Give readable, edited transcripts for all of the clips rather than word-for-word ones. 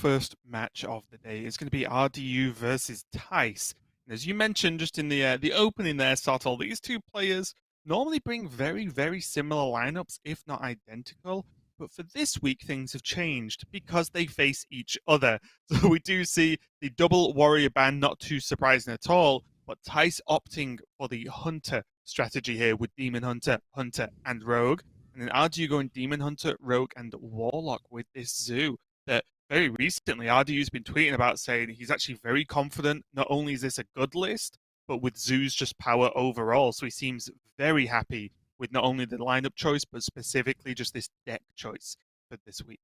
first match of the day is going to be RDU versus Thijs. And as you mentioned just in the opening there, Sartol, these two players normally bring very, very similar lineups, if not identical. But for this week, things have changed because they face each other. So we do see the double warrior ban, not too surprising at all. But Thijs opting for the Hunter strategy here with Demon Hunter, Hunter, and Rogue. And then RDU going Demon Hunter, Rogue, and Warlock with this Zoo. That very recently, RDU's been tweeting about saying he's actually very confident. Not only is this a good list, but with Zoo's just power overall. So he seems very happy with not only the lineup choice, but specifically just this deck choice for this week.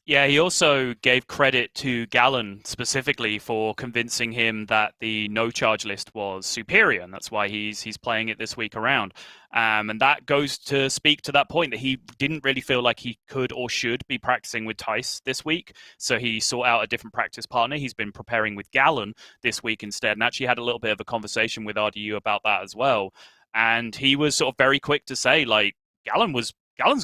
Yeah, he also gave credit to Gallon specifically for convincing him that the no-charge list was superior, and that's why he's playing it this week around. And that goes to speak to that point that he didn't really feel like he could or should be practicing with Thijs this week, so he sought out a different practice partner. He's been preparing with Gallon this week instead, and actually had a little bit of a conversation with RDU about that as well. And he was sort of very quick to say, like, Gallon's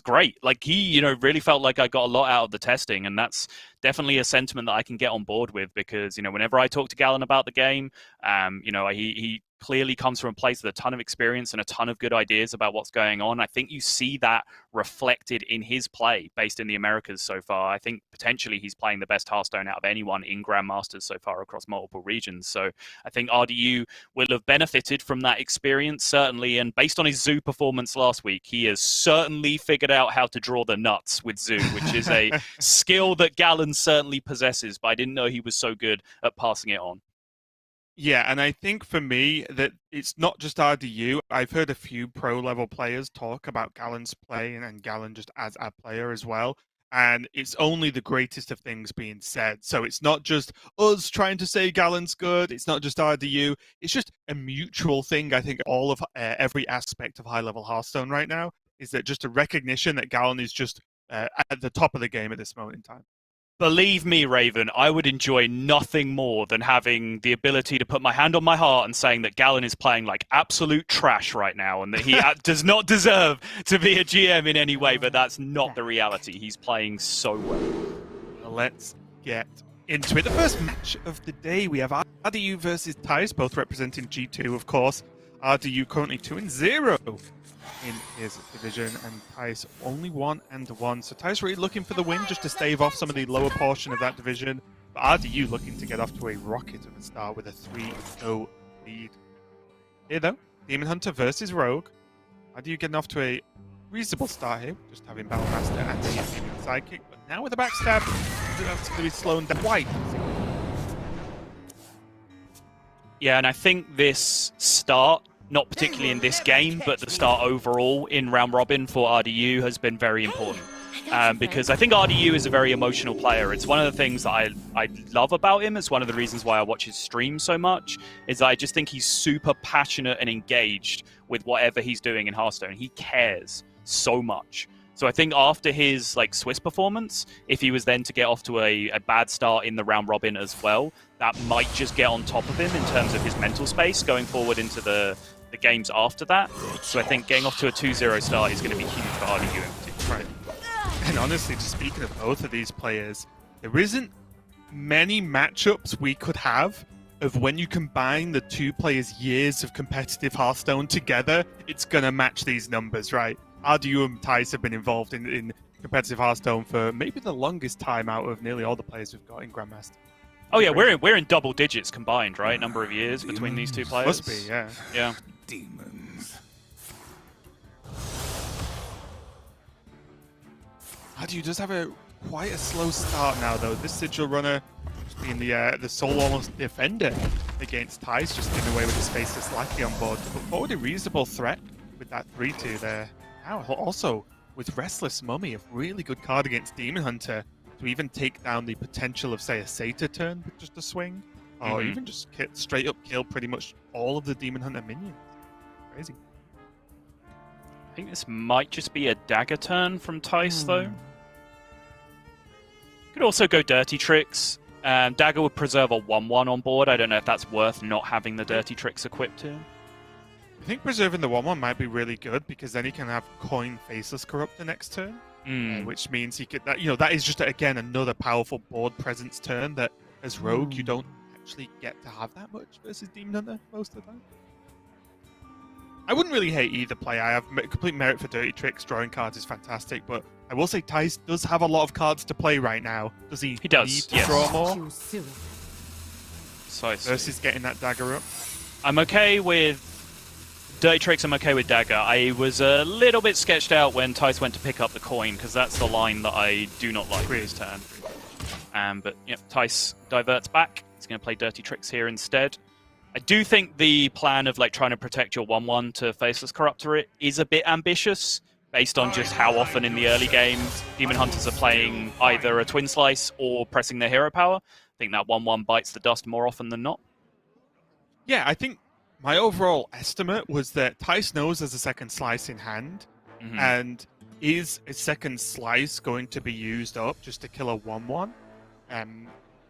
great. Like, he, really felt like I got a lot out of the testing, and that's definitely a sentiment that I can get on board with because, whenever I talk to Gallon about the game, he clearly comes from a place with a ton of experience and a ton of good ideas about what's going on. I think you see that reflected in his play based in the Americas so far. I think potentially he's playing the best Hearthstone out of anyone in Grandmasters so far across multiple regions. So I think RDU will have benefited from that experience, certainly. And based on his Zoo performance last week, he has certainly figured out how to draw the nuts with Zoo, which is a skill that Gallon certainly possesses, but I didn't know he was so good at passing it on. Yeah, and I think for me that it's not just RDU. I've heard a few pro-level players talk about Gallon's play and Gallon just as a player as well. And it's only the greatest of things being said. So it's not just us trying to say Gallon's good. It's not just RDU. It's just a mutual thing. I think all of every aspect of high-level Hearthstone right now is that just a recognition that Gallon is just at the top of the game at this moment in time. Believe me, Raven, I would enjoy nothing more than having the ability to put my hand on my heart and saying that Gallon is playing like absolute trash right now and that he does not deserve to be a GM in any way, but that's not the reality. He's playing so well. Let's get into it. The first match of the day, we have RDU versus Thijs, both representing G2, of course. RDU currently 2-0 in his division, and Thijs only 1-1. So Thijs really looking for the win, just to stave off some of the lower portion of that division. But RDU looking to get off to a rocket of a start with a 3-0 lead. Here though, Demon Hunter versus Rogue. RDU getting off to a reasonable start here, just having Battlemaster and the sidekick. But now with a backstab, that's going to be slowing down quite. Yeah, and I think this start, not particularly in this game, but the start overall in round robin for RDU has been very important. Because I think RDU is a very emotional player. It's one of the things that I love about him. It's one of the reasons why I watch his stream so much, is I just think he's super passionate and engaged with whatever he's doing in Hearthstone. He cares so much. So I think after his Swiss performance, if he was then to get off to a bad start in the round robin as well, that might just get on top of him in terms of his mental space going forward into the games after that. So I think getting off to a 2-0 start is going to be huge for RDU in particular. Right. And honestly, just speaking of both of these players, there isn't many matchups we could have of when you combine the two players' years of competitive Hearthstone together, it's going to match these numbers, right? RDU and Thijs have been involved in competitive Hearthstone for maybe the longest time out of nearly all the players we've got in Grandmaster. Oh yeah, we're in double digits combined, right? Number of years between these two players. Must be, yeah. Yeah. Demons. RDU does have quite a slow start now, though. This Sigil runner just being the sole almost defender against Thijs, just getting away with his Faceless Lackey on board to put forward a reasonable threat with that 3-2 there. Now also with Restless Mummy, a really good card against Demon Hunter to even take down the potential of, say, a Satyr turn with just a swing, or even just straight up kill pretty much all of the Demon Hunter minions. Crazy. I think this might just be a dagger turn from Thijs, though. Could also go Dirty Tricks. Dagger would preserve a 1-1 on board. I don't know if that's worth not having the Dirty Tricks equipped to. I think preserving the 1-1 might be really good, because then he can have Coin Faceless Corrupt the next turn. which means he could. That is just again another powerful board presence turn that as rogue you don't actually get to have that much versus Demon Hunter most of the time. I wouldn't really hate either play. I have complete merit for Dirty Tricks. Drawing cards is fantastic, but I will say Thijs does have a lot of cards to play right now. Does he? He does. Need to draw more Precisely. versus getting that dagger up. I'm okay with Dirty Tricks. I'm okay with dagger. I was a little bit sketched out when Thijs went to pick up the coin because that's the line that I do not like this turn. But yep, Thijs diverts back. He's going to play Dirty Tricks here instead. I do think the plan of trying to protect your 1/1 to Faceless Corruptor is a bit ambitious, based on just how often in the early game Demon Hunters are playing either a Twin Slice or pressing their hero power. I think that 1/1 bites the dust more often than not. Yeah, I think my overall estimate was that Thijs knows there's a second slice in hand, and is a second slice going to be used up just to kill a 1/1?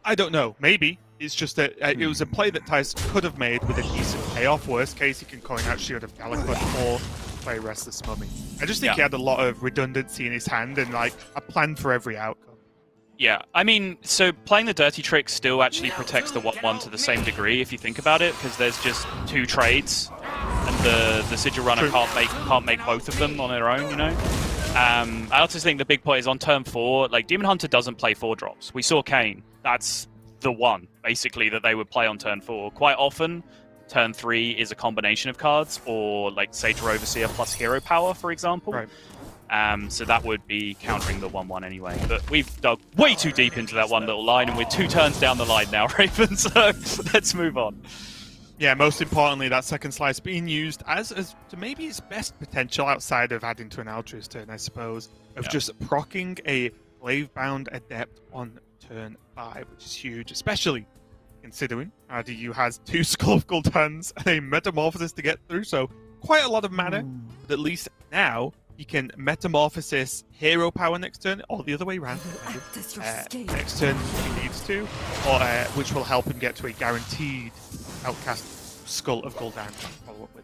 I don't know. Maybe. It's just that it was a play that Thijs could have made with a decent payoff. Worst case, he can coin out Shield of Galakrond or play Restless Mummy. I just think he had a lot of redundancy in his hand and a plan for every outcome. Yeah, I mean, so playing the Dirty Trick still actually protects the 1/1 to the same degree if you think about it, because there's just 2 trades, and the Sigil Runner can't make both of them on their own, I also think the big point is on turn 4, Demon Hunter doesn't play 4-drops. We saw Kane. That's the one, basically, that they would play on turn 4. Quite often, turn 3 is a combination of cards, or Satyr Overseer plus Hero Power, for example. Right. So that would be countering the 1/1 anyway. But we've dug way too deep into that one little line, and we're 2 turns down the line now, Raven, so let's move on. Yeah, most importantly, that second slice being used as to maybe its best potential outside of adding to an Altruist turn, I suppose, of just proccing a Glaive-bound Adept on turn 5, which is huge, especially considering RDU has 2 Skull of Guldans and a Metamorphosis to get through, so quite a lot of mana, but at least now he can Metamorphosis Hero Power next turn, or the other way around, next turn if he needs to, or which will help him get to a guaranteed Outcast Skull of Gul'dan to follow up with.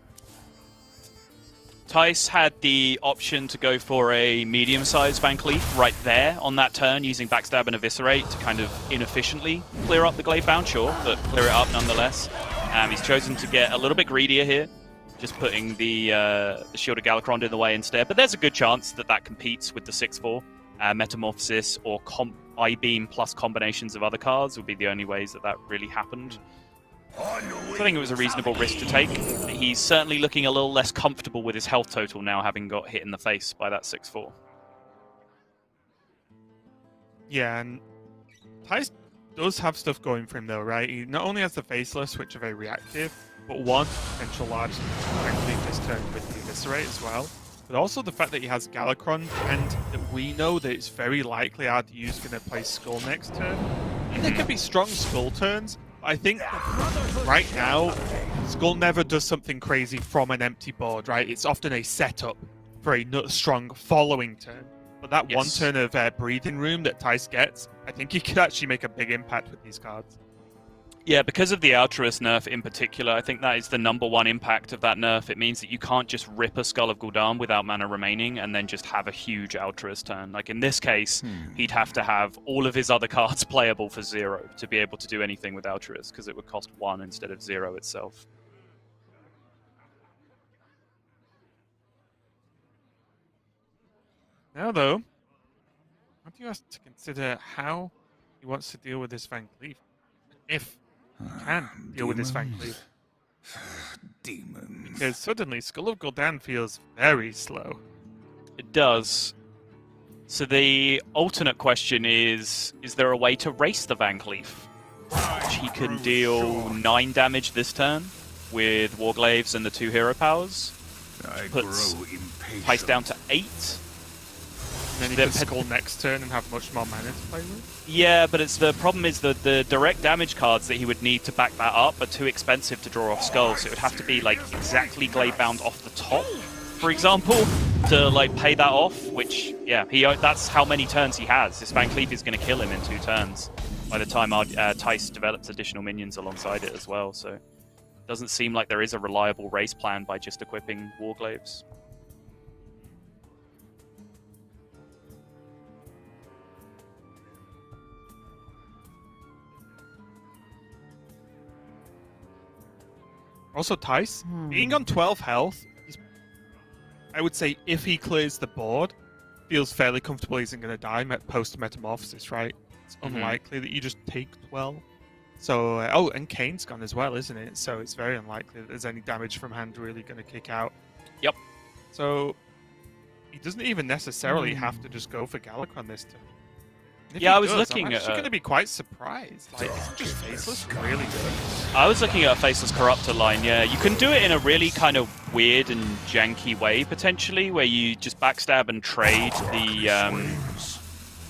Thijs had the option to go for a medium-sized Van Cleef right there on that turn, using Backstab and Eviscerate to kind of inefficiently clear up the Glaive Bound, sure, but clear it up nonetheless. He's chosen to get a little bit greedier here, just putting the Shield of Galakrond in the way instead. But there's a good chance that that competes with the 6/4. Metamorphosis or I-Beam plus combinations of other cards would be the only ways that that really happened. So I think it was a reasonable risk to take. He's certainly looking a little less comfortable with his health total now, having got hit in the face by that 6/4. Yeah, and Thijs does have stuff going for him though, right? He not only has the Faceless, which are very reactive, but one potential large actually this turn with the Eviscerate as well. But also the fact that he has Galakrond, and that we know that it's very likely RDU's going to play Skull next turn. And there could be strong Skull turns, but I think right now, Skull never does something crazy from an empty board, right? It's often a setup for a strong following turn. But that one turn of Breathing Room that Thijs gets, I think he could actually make a big impact with these cards. Yeah, because of the Altruist nerf in particular, I think that is the #1 impact of that nerf. It means that you can't just rip a Skull of Gul'dan without mana remaining and then just have a huge Altruist turn. Like in this case, he'd have to have all of his other cards playable for 0 to be able to do anything with Altruist, because it would cost 1 instead of 0 itself. Now though, I think you have to consider how he wants to deal with this Van Cleef. If he can deal with this Van Cleef. Demons. Because suddenly Skull of Gul'dan feels very slow. It does. So the alternate question is there a way to race the Van Cleef? Which he can deal 9 damage this turn with Warglaives and the 2 hero powers. Puts Thijs down to 8. And then he can Skull next turn and have much more mana to play with. Yeah, but the problem is that the direct damage cards that he would need to back that up are too expensive to draw off Skull, so it would have to be exactly Glaive Bound off the top, for example, to pay that off, which, yeah, that's how many turns he has. This Van Cleef is going to kill him in 2 turns by the time Thijs develops additional minions alongside it as well, so it doesn't seem like there is a reliable race plan by just equipping Warglaives. Also, Thijs, being on 12 health, I would say if he clears the board, feels fairly comfortable he isn't going to die post-metamorphosis, right? It's unlikely that you just take 12. So, oh, and Kane's gone as well, isn't it? So it's very unlikely that there's any damage from hand really going to kick out. Yep. So he doesn't even necessarily have to just go for Galakron this turn. Yeah, I was looking I'm at. actually going to be quite surprised. Like, isn't just Faceless really good? I was looking at a Faceless Corruptor line. Yeah, you can do it in a really kind of weird and janky way potentially, where you just backstab and trade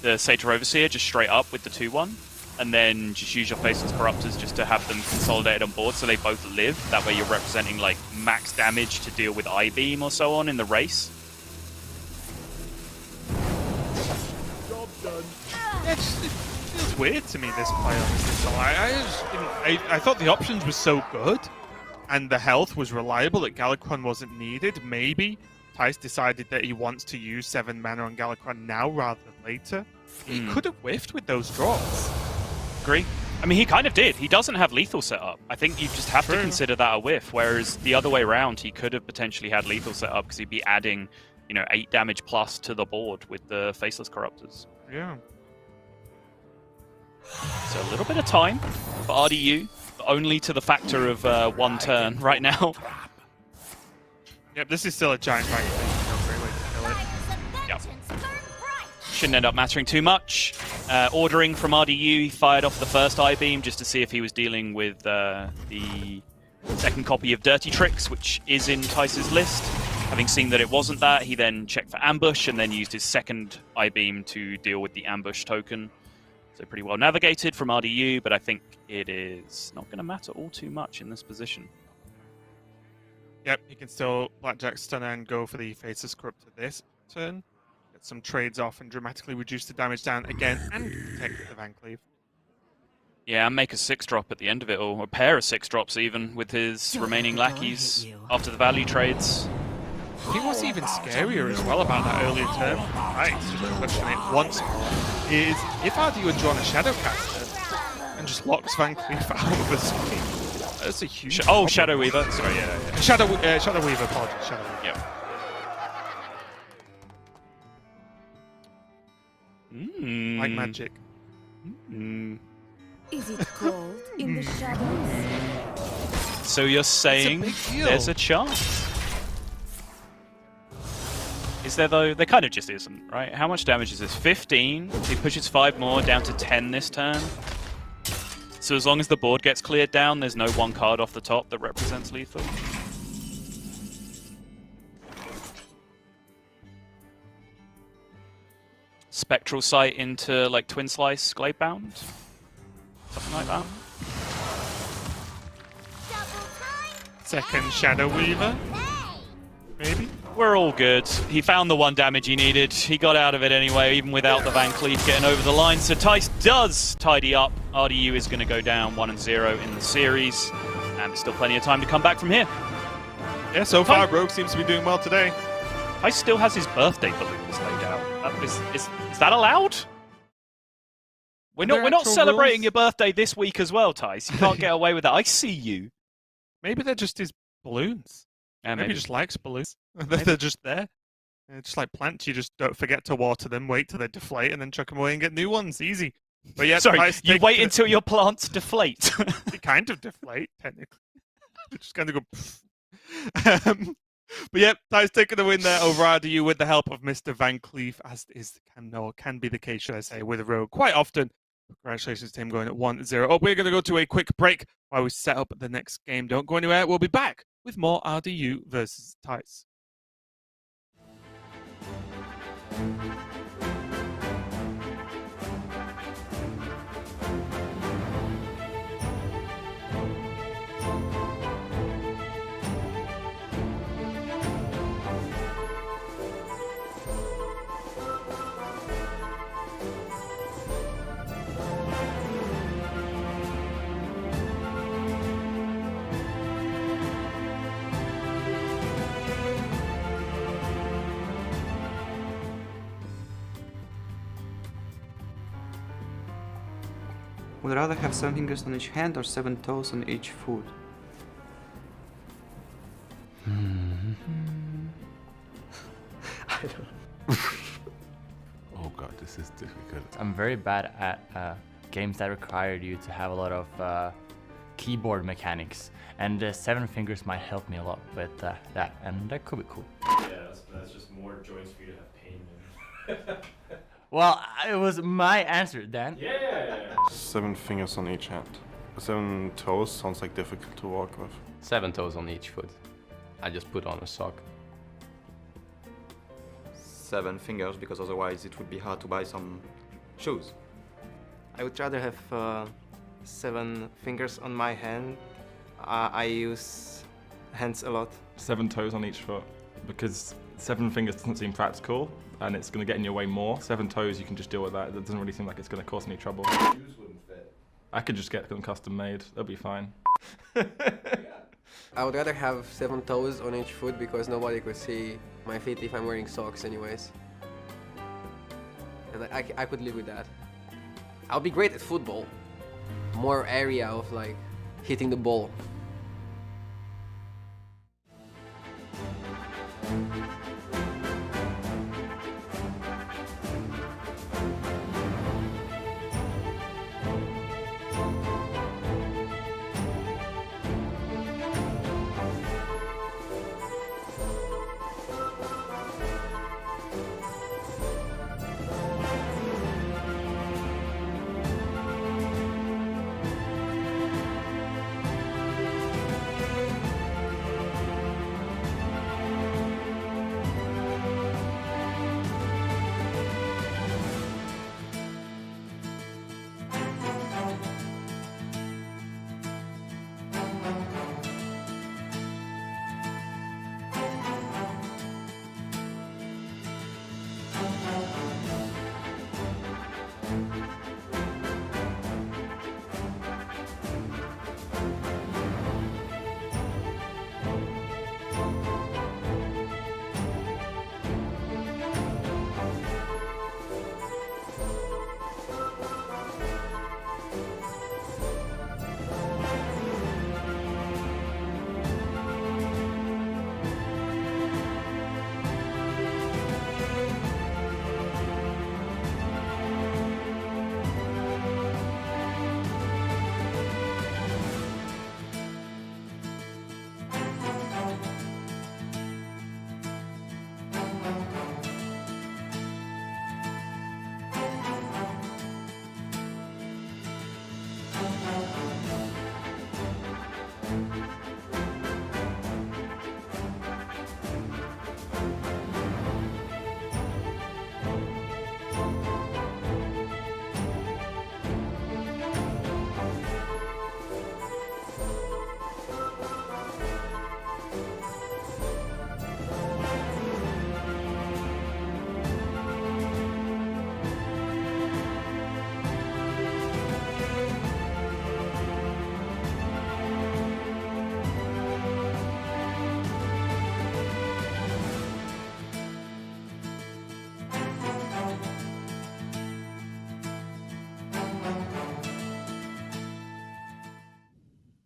the Satyr Overseer just straight up with the 2/1, and then just use your Faceless Corruptors just to have them consolidated on board so they both live. That way, you're representing like max damage to deal with I-Beam or so on in the race. Yeah, it feels weird to me, this play on this system. I thought the options were so good, and the health was reliable that Galakron wasn't needed. Maybe Thijs decided that he wants to use 7 mana on Galakron now rather than later. He could have whiffed with those draws. Agree. I mean, he kind of did. He doesn't have lethal set up. I think you just have to consider that a whiff, whereas the other way around, he could have potentially had lethal set up because he'd be adding, 8 damage plus to the board with the Faceless Corruptors. Yeah. So a little bit of time for RDU, but only to the factor of 1 turn right now. Yep, this is still a giant rank. No great way to kill it. Yep. Shouldn't end up mattering too much. Ordering from RDU, he fired off the first I-Beam just to see if he was dealing with the second copy of Dirty Tricks, which is in Thijs' list. Having seen that it wasn't that, he then checked for ambush and then used his second I-Beam to deal with the ambush token. So pretty well navigated from RDU, but I think it is not going to matter all too much in this position. Yep, he can still Blackjack Stun and go for the Faceless Corruptor this turn. Get some trades off and dramatically reduce the damage down again and protect the Van Cleave. Yeah, and make a 6-drop at the end of it, or a pair of 6-drops even, with his remaining lackeys after the value trades. I think what's even scarier as well about that earlier turn, right, just touching it once more, is if RDU had drawn a Shadowcaster and just locks Van Cleef out of the screen, that's a huge problem. Shadow Weaver. Sorry, yeah. Shadow Weaver, apologies, Shadow Weaver. Yep. Like magic. Is it cold in the shadows? So you're saying there's a chance? Is there though? There kind of just isn't, right? How much damage is this? 15. He pushes 5 more down to 10 this turn. So as long as the board gets cleared down, there's no 1 card off the top that represents lethal. Spectral Sight into like Twin Slice Gladebound? Something like that. Second Shadow Weaver, maybe? We're all good. He found the 1 damage he needed. He got out of it anyway, even without the Van Cleef getting over the line. So Thijs does tidy up. RDU is going to go down 1-0 in the series. And there's still plenty of time to come back from here. Yeah, so far Rogue seems to be doing well today. Thijs still has his birthday balloons laid out. Is that allowed? We're not celebrating your birthday this week as well, Thijs. You can't get away with that. I see you. Maybe they're just his balloons. Maybe he just likes balloons. They're just there. Just like plants, you just don't forget to water them, wait till they deflate, and then chuck them away and get new ones. Easy. But yeah, sorry, you wait until your plants deflate. They kind of deflate, technically. They just kind of go. But yeah, Thijs taking the win there over RDU with the help of Mr. Van Cleef, as can be the case, should I say, with Rogue quite often. Congratulations to him going at 1-0. Oh, we're going to go to a quick break while we set up the next game. Don't go anywhere. We'll be back with more RDU versus Thijs. Would rather have 7 fingers on each hand or 7 toes on each foot? I don't know. Oh god, this is difficult. I'm very bad at games that require you to have a lot of keyboard mechanics, and 7 fingers might help me a lot with that, and that could be cool. Yeah, that's just more joints for you to have pain in. Well, it was my answer, Dan. Yeah. 7 fingers on each hand. 7 toes sounds like difficult to walk with. 7 toes on each foot. I just put on a sock. 7 fingers, because otherwise it would be hard to buy some shoes. I would rather have 7 fingers on my hand. I use hands a lot. 7 toes on each foot, because 7 fingers doesn't seem practical and it's going to get in your way more. 7 toes, you can just deal with that. It doesn't really seem like it's going to cause any trouble. Shoes wouldn't fit. I could just get them custom made. They'll be fine. I would rather have 7 toes on each foot because nobody could see my feet if I'm wearing socks anyways. And I could live with that. I'll be great at football. More area of like hitting the ball.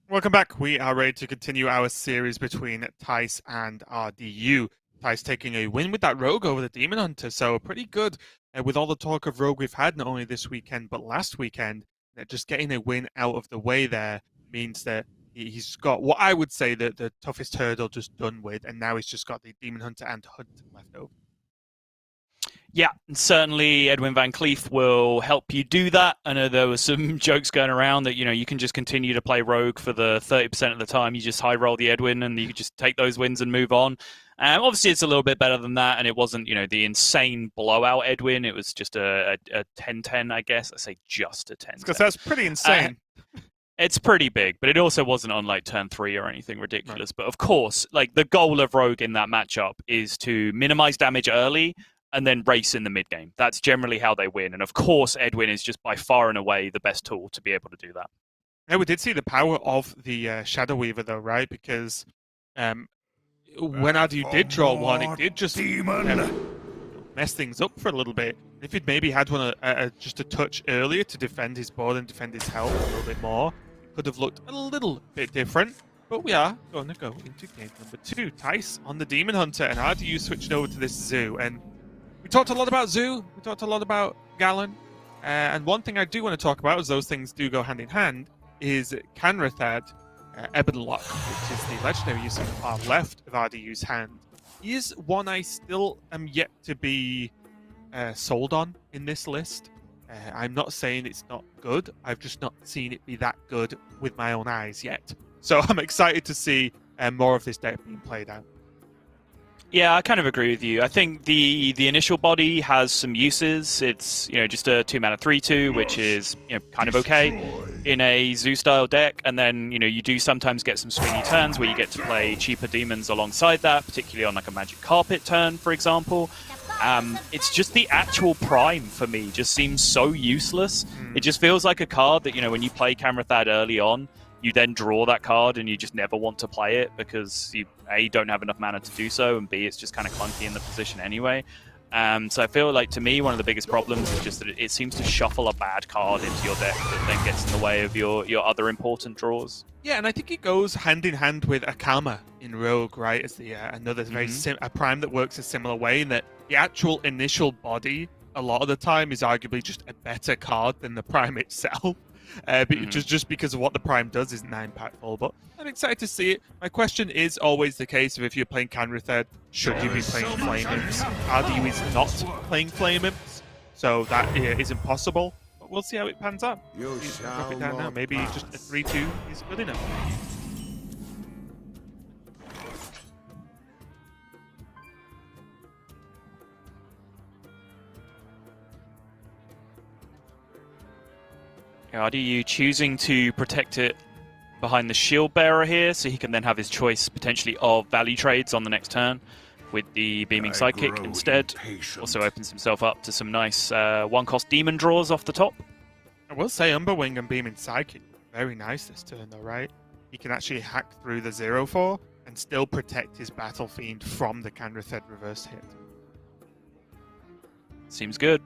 Welcome back. We are ready to continue our series between Thijs and RDU. Thijs taking a win with that Rogue over the Demon Hunter, so pretty good with all the talk of Rogue we've had, not only this weekend but last weekend. Just getting a win out of the way there means that he's got what I would say the toughest hurdle just done with, and now he's just got the Demon Hunter and Hunt left over. Yeah, and certainly Edwin Van Cleef will help you do that. I know there were some jokes going around that, you can just continue to play Rogue for the 30% of the time. You just high roll the Edwin and you just take those wins and move on. Obviously, it's a little bit better than that, and it wasn't, the insane blowout Edwin. It was just a 10-10, I guess. I say just a 10-10. Because that's pretty insane. It's pretty big, but it also wasn't on like turn 3 or anything ridiculous. Right. But of course, like the goal of Rogue in that matchup is to minimize damage early and then race in the mid game. That's generally how they win. And of course, Edwin is just by far and away the best tool to be able to do that. Yeah, we did see the power of the Shadow Weaver, though, right? Because when RDU did draw one, it did just mess things up for a little bit. If he'd maybe had one just a touch earlier to defend his board and defend his health a little bit more, it could have looked a little bit different. But we are going to go into game number 2. Thijs on the Demon Hunter, and RDU switching over to this Zoo. And we talked a lot about Zoo, we talked a lot about Gallon, and one thing I do want to talk about, as those things do go hand in hand, is Canrathad Ebonlock, which is the legendary use on the far left of RDU's hand. He is one I still am yet to be sold on in this list. I'm not saying it's not good, I've just not seen it be that good with my own eyes yet. So I'm excited to see more of this deck being played out. Yeah, I kind of agree with you. I think the initial body has some uses. It's just a 2-mana 3/2, which is kind of okay in a Zoo style deck. And then you do sometimes get some swingy turns where you get to play cheaper demons alongside that, particularly on like a Magic Carpet turn, for example. It's just the actual prime for me just seems so useless. It just feels like a card that when you play Canrathad early on, you then draw that card and you just never want to play it because you A, don't have enough mana to do so, and B, it's just kind of clunky in the position anyway. So I feel like, to me, one of the biggest problems is just that it seems to shuffle a bad card into your deck that then gets in the way of your other important draws. Yeah, and I think it goes hand in hand with Akama in Rogue, right? As the another very a prime that works a similar way, in that the actual initial body, a lot of the time, is arguably just a better card than the prime itself. But just because of what the prime does isn't that impactful. But I'm excited to see it. My question is always the case of, if you're playing Canrathad, should you be playing Flame Imps? RDU is not playing Flame Imps, so that isn't possible. But we'll see how it pans out. Drop it down now. Maybe just a 3/2 is good enough. RDU choosing to protect it behind the Shield Bearer here, so he can then have his choice potentially of value trades on the next turn with the Beaming Sidekick instead. Also opens himself up to some nice one-cost demon draws off the top. I will say Umberwing and Beaming Sidekick very nice this turn though, right? He can actually hack through the 0/4 and still protect his Battle Fiend from the Canrathad reverse hit. Seems good.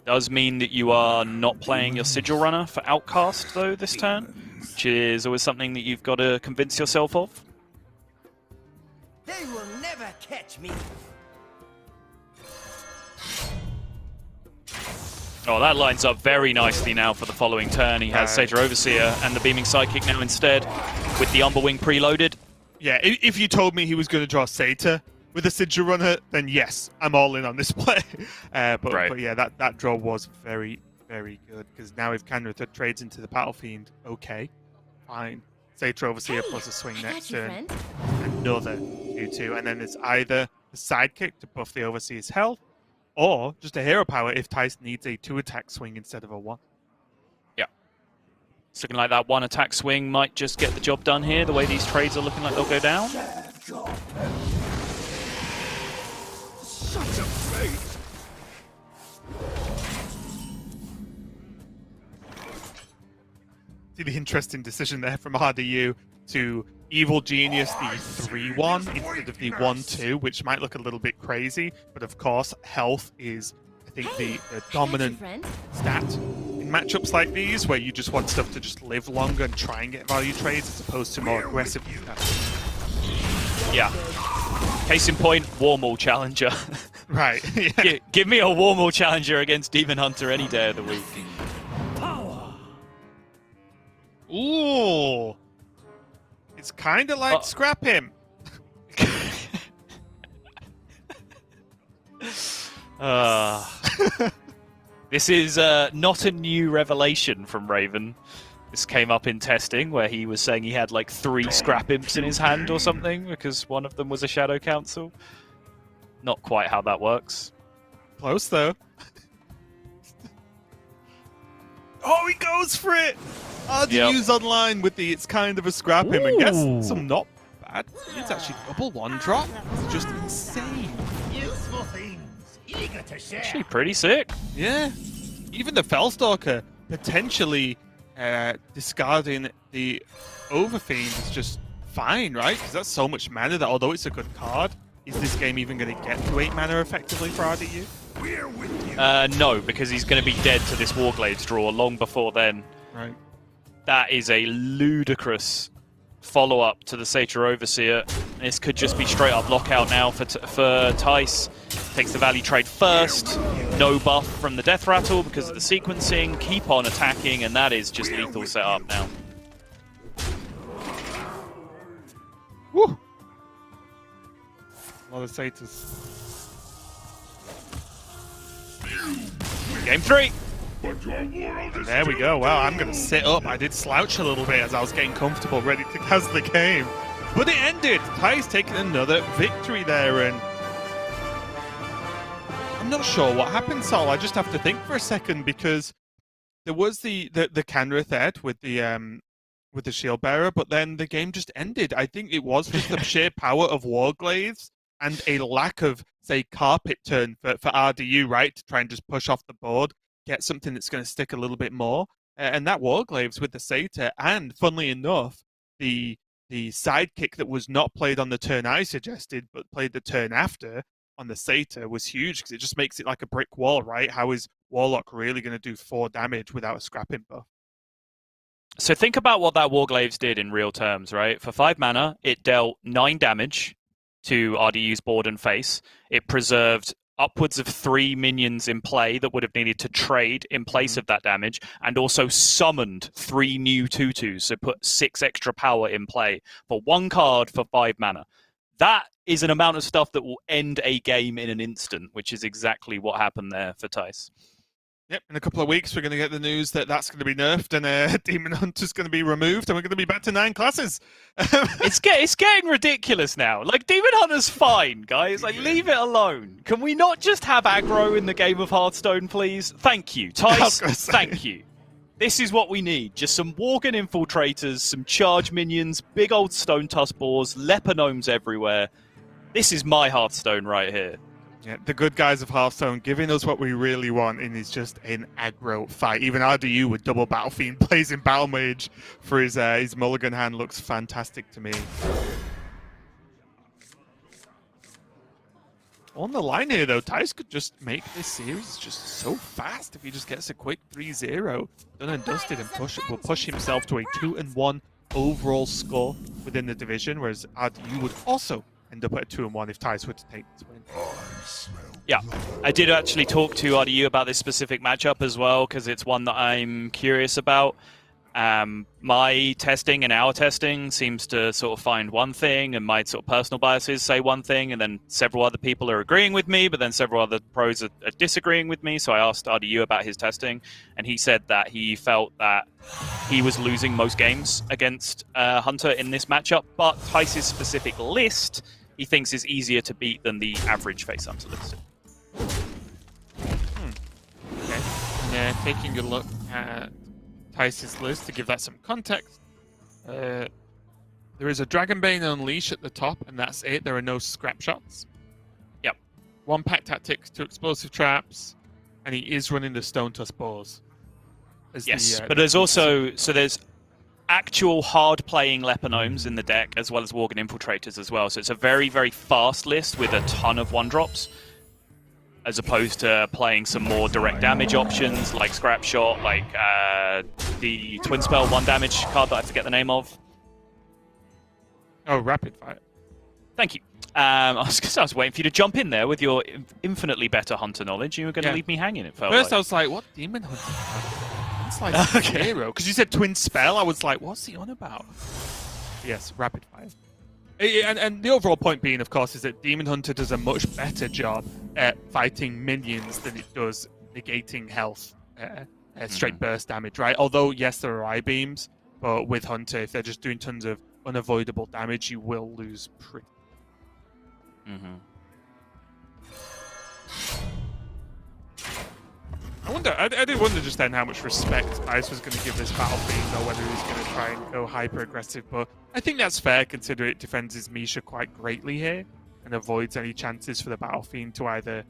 Does mean that you are not playing your Sigil Runner for Outcast, though, this turn, which is always something that you've got to convince yourself of. They will never catch me. Oh, that lines up very nicely now for the following turn. He has Satyr Overseer and the Beaming Sidekick now instead, with the Umberwing preloaded. Yeah, if you told me he was going to draw Satyr with a Sigil Runner, then yes, I'm all in on this play. But yeah, that draw was very, very good, because now if Canrathad trades into the Battle Fiend, okay, fine. Satyr Overseer plus a swing next turn, another 2/2, and then it's either the Sidekick to buff the Overseer's health, or just a Hero Power if Thijs needs a 2-attack swing instead of a 1. Yeah. It's looking like that 1-attack swing might just get the job done here, the way these trades are looking like they'll go down. See the interesting decision there from RDU to Evil Genius the 3/1 instead of the 1/2, which might look a little bit crazy, but of course health is, I think, the dominant stat in matchups like these, where you just want stuff to just live longer and try and get value trades as opposed to more aggressive stuff. Yeah. Case in point, Warmaul Challenger. Right. Yeah. Give me a Warmaul Challenger against Demon Hunter any day of the week. Ooh. It's kind of like Scrap Him. This is not a new revelation from Raven. This came up in testing, where he was saying he had like 3 Scrap Imps in his hand or something, because one of them was a Shadow Council. Not quite how that works. Close, though. Oh, he goes for it! RDU's online with the It's Kind of a Scrap Him and gets some not bad. It's actually double 1-drop. It's just insane. Useful things, eager to share. Actually pretty sick. Yeah. Even the Fellstalker potentially discarding the Overfiend is just fine, right? Because that's so much mana that, although it's a good card, is this game even going to get to 8 mana effectively for RDU? No, because he's going to be dead to this Warglaives draw long before then. Right. That is a ludicrous follow-up to the Satyr Overseer. This could just be straight-up lockout now for Thijs. Takes the value trade first. No buff from the Death Rattle because of the sequencing. Keep on attacking, and that is just lethal setup now. Woo! A lot of Satyrs. Game 3. There we go. Well, I'm going to sit up. I did slouch a little bit as I was getting comfortable, ready to cast the game. But it ended. Thijs taking another victory there, and I'm not sure what happened, Sol. I just have to think for a second, because there was the Canrith Ed with the shield bearer, but then the game just ended. I think it was just the sheer power of Warglaives and a lack of, say, carpet turn for RDU, right, to try and just push off the board, get something that's going to stick a little bit more. And that Warglaives with the Satyr, and funnily enough, the sidekick that was not played on the turn I suggested, but played the turn after on the Satyr, was huge, because it just makes it like a brick wall, right? How is Warlock really going to do 4 damage without a scrapping buff? So think about what that Warglaives did in real terms, right? For 5 mana, it dealt 9 damage to RDU's board and face. It preserved upwards of 3 minions in play that would have needed to trade in place of that damage, and also summoned 3 new 2/2s, so put 6 extra power in play for 1 card for 5 mana. That is an amount of stuff that will end a game in an instant, which is exactly what happened there for Thijs. Yep, in a couple of weeks we're going to get the news that that's going to be nerfed, and Demon Hunter's going to be removed, and we're going to be back to 9 classes. It's getting ridiculous now. Like, Demon Hunter's fine, guys. Like, leave it alone. Can we not just have aggro in the game of Hearthstone, please? Thank you. Thijs, thank you. This is what we need. Just some Worgen Infiltrators, some charge minions, big old Stone Tusk boars, leper gnomes everywhere. This is my Hearthstone right here. Yeah, the good guys of Hearthstone giving us what we really want, and it's just an aggro fight. Even RDU with double Battle Fiend plays in Battle Mage for his mulligan hand looks fantastic to me. On the line here, though, Thijs could just make this series just so fast if he just gets a quick 3-0. Done and dusted, and will push himself to a 2-1 overall score within the division, whereas RDU would also end up at 2-1 if Thijs were to take this win. Yeah, I did actually talk to RDU about this specific matchup as well, because it's one that I'm curious about. My testing and our testing seems to sort of find one thing, and my sort of personal biases say one thing, and then several other people are agreeing with me, but then several other pros are disagreeing with me. So I asked RDU about his testing, and he said that he felt that he was losing most games against Hunter in this matchup, but Thijs' specific list he thinks is easier to beat than the average face Hunter list. Okay. Yeah, taking a look at Thijs' list to give that some context. There is a Dragonbane Unleash at the top, and that's it. There are no scrap shots. Yep. 1 pack tactics, 2 explosive traps, and he is running the Stone Tusk Boars. Yes, but there's also there's actual hard-playing leper gnomes in the deck, as well as Worgen Infiltrators as well. So it's a very, very fast list with a ton of 1-drops, as opposed to playing some more direct damage options like Scrap Shot, like the Twin Spell 1 damage card that I forget the name of. Oh, Rapid Fire. Thank you. I was waiting for you to jump in there with your infinitely better Hunter knowledge. You were going to leave me hanging, it felt First like. I was like, what Demon Hunter? It's like zero. Because you said Twin Spell, I was like, what's he on about? Yes, Rapid Fire. And the overall point being, of course, is that Demon Hunter does a much better job at fighting minions than it does negating health, straight burst damage, right? Although, yes, there are I-beams, but with Hunter, if they're just doing tons of unavoidable damage, you will lose pretty. I did wonder just then how much respect Thijs was going to give this Battle Fiend, or whether he was going to try and go hyper-aggressive, but I think that's fair, considering it defends his Misha quite greatly here, and avoids any chances for the Battle Fiend to either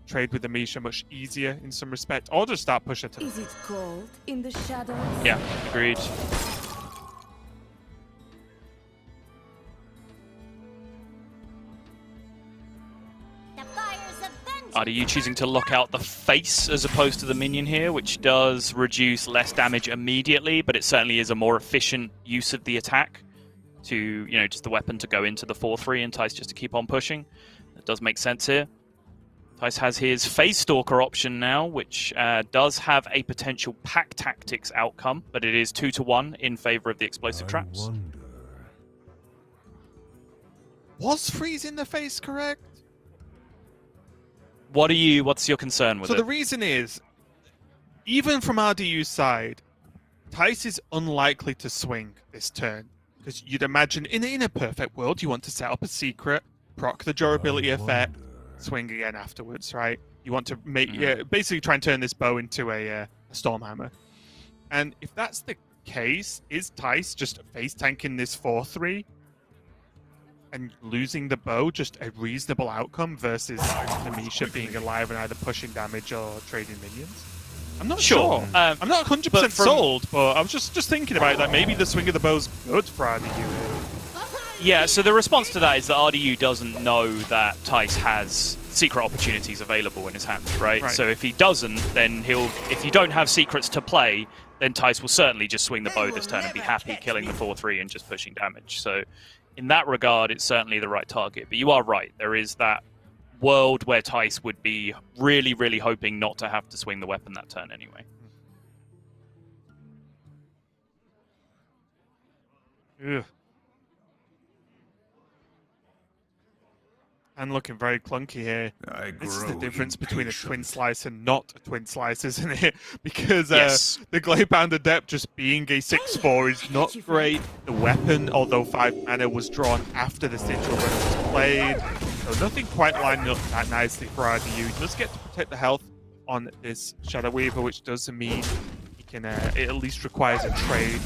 trade with the Misha much easier in some respect, or just start pushing to. Is it cold in the shadows? Yeah, agreed. Are you choosing to lock out the face as opposed to the minion here, which does reduce less damage immediately, but it certainly is a more efficient use of the attack to, you know, just the weapon to go into the 4-3 and Thijs just to keep on pushing. That does make sense here. Thijs has his Phase Stalker option now, which does have a potential pack tactics outcome, but it is 2-1 in favor of the explosive traps. Was freeze in the face correct? What's your concern with So it? the reason is, even from RDU's side, Thijs is unlikely to swing this turn. Because you'd imagine, in a perfect world, you want to set up a secret, proc the durability effect, swing again afterwards, right? You want to make basically try and turn this bow into a Stormhammer. And if that's the case, is Thijs just face tanking this 4-3 and losing the bow just a reasonable outcome versus Namisha being alive and either pushing damage or trading minions? I'm not sure. I'm not 100% sold, but I was just thinking about that. Maybe the swing of the bow's good for RDU. Yeah, so the response to that is that RDU doesn't know that Thijs has secret opportunities available in his hand, right? So if he doesn't, then if you don't have secrets to play, then Thijs will certainly just swing the bow this turn and be happy killing the 4-3 and just pushing damage. So in that regard, it's certainly the right target. But you are right, there is that world where Thijs would be really, really hoping not to have to swing the weapon that turn anyway. Ugh. And looking very clunky here. This is the difference between a twin slice and not a twin slice, isn't it? Because the Gladebound Adept just being a 6-4 is not great. The weapon, although 5 mana, was drawn after the Sigil Runner was played. So nothing quite lining up that nicely for RDU. He does get to protect the health on this Shadow Weaver, which does mean he can, it at least requires a trade.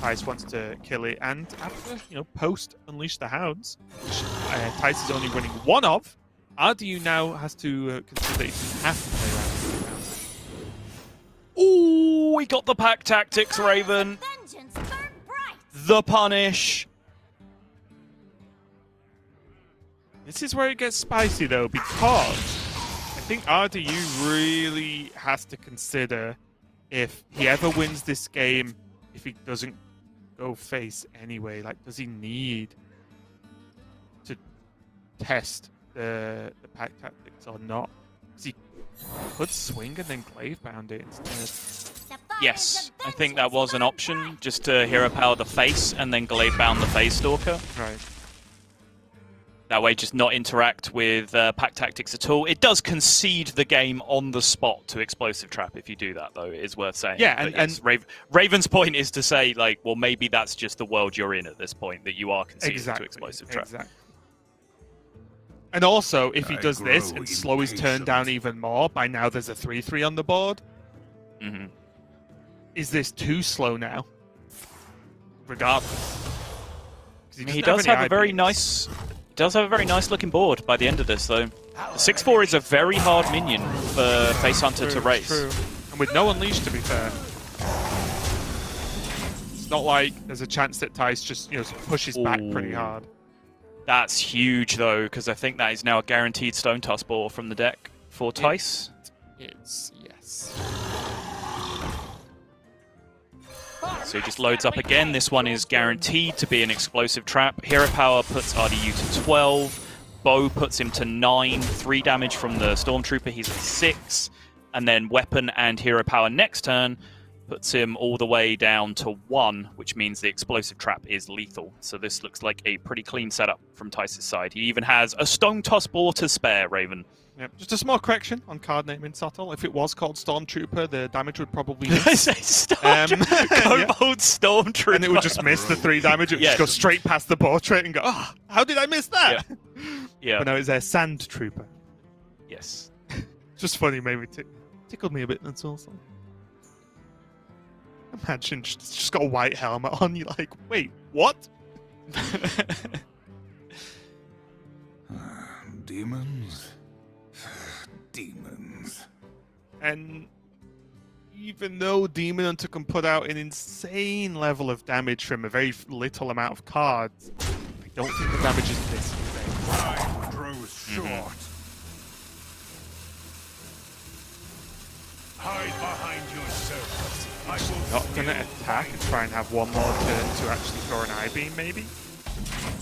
Thijs wants to kill it, and after, post Unleash the Hounds, which Thijs is only running one of, RDU now has to consider that he doesn't have to play around. Ooh, we got the pack tactics, Raven. The punish. This is where it gets spicy, though, because I think RDU really has to consider if he ever wins this game, if he doesn't go face anyway, like, does he need to test the pack tactics or not? Because he could swing and then Gladebound it instead. Yes, I think that was an option, just to hero power the face and then Gladebound the Phase Stalker. Right. That way, just not interact with pack tactics at all. It does concede the game on the spot to Explosive Trap if you do that, though. It is worth saying. Yeah, and Raven's point is to say, like, well, maybe that's just the world you're in at this point, that you are conceding to Explosive Trap. Exactly. And also, if he does this and slow his turn down even more, by now there's a 3-3 on the board. Is this too slow now? Regardless. He does have a very nice... Does have a very nice looking board by the end of this, though. The 6-4 is a very hard minion for Face Hunter to race. True. And with no Unleash, to be fair. It's not like there's a chance that Thijs just pushes back pretty hard. That's huge, though, because I think that is now a guaranteed Stone Tusk ball from the deck for Thijs. It's yes. So he just loads up again. This one is guaranteed to be an Explosive Trap. Hero Power puts RDU to 12. Bow puts him to 9. 3 damage from the Stormtrooper. He's at 6. And then Weapon and Hero Power next turn puts him all the way down to 1, which means the Explosive Trap is lethal. So this looks like a pretty clean setup from Thijs' side. He even has a Stone Tusk ball to spare, Raven. Yep. Just a small correction on card naming, Subtle. If it was called Stormtrooper, the damage would probably miss. Cobalt Stormtrooper. And it would just miss the 3 damage. It would just go straight past the portrait and go, oh, how did I miss that? Yeah. But no, it's a Sand Trooper. Yes. Just funny, maybe tickled me a bit, that's all. Imagine just got a white helmet on, you're like, wait, what? Demons. Demons. And even though Demon Hunter can put out an insane level of damage from a very little amount of cards, I don't think the damage is this insane. Time grows short. Hide behind yourself. Not going to attack and try and have one more turn to actually throw an I-beam, maybe?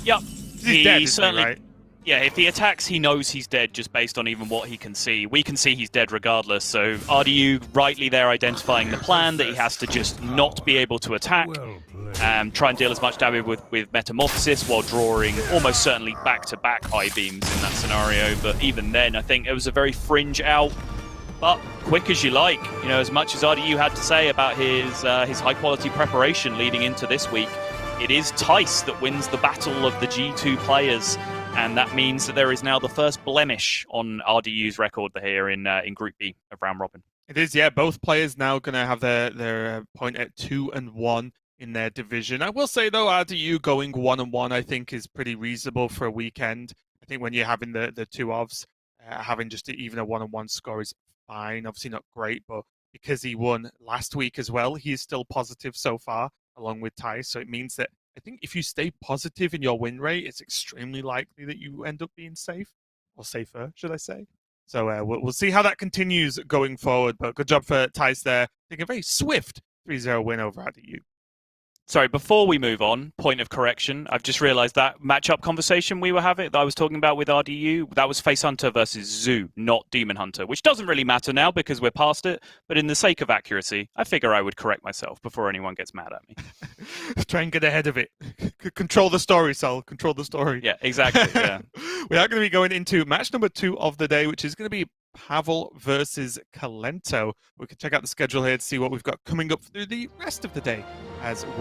Yep. He's dead, isn't he, right? Yeah, if he attacks, he knows he's dead just based on even what he can see. We can see he's dead regardless, so RDU rightly there identifying the plan that he has to just not be able to attack, try and deal as much damage with Metamorphosis while drawing almost certainly back-to-back high beams in that scenario. But even then, I think it was a very fringe out, but quick as you like. You know, as much as RDU had to say about his high-quality preparation leading into this week, it is Thijs that wins the battle of the G2 players. And that means that there is now the first blemish on RDU's record here in Group B of round robin. It is, yeah. Both players now going to have their point at 2-1 in their division. I will say though, RDU going 1-1, I think, is pretty reasonable for a weekend. I think when you're having the two ofs, having just even a 1-1 score is fine. Obviously not great, but because he won last week as well, he is still positive so far, along with Thijs. So it means that I think if you stay positive in your win rate, it's extremely likely that you end up being safe, or safer, should I say. So we'll see how that continues going forward. But good job for Thijs there. Taking a very swift 3-0 win over RDU. Sorry, before we move on, point of correction. I've just realized that matchup conversation we were having, that I was talking about with RDU, that was Face Hunter versus Zoo, not Demon Hunter, which doesn't really matter now because we're past it. But in the sake of accuracy, I figure I would correct myself before anyone gets mad at me. Try and get ahead of it. Control the story, Sol. Control the story. Yeah, exactly. Yeah. We are going to be going into match number 2 of the day, which is going to be Pavel versus Kalento. We can check out the schedule here to see what we've got coming up through the rest of the day as well.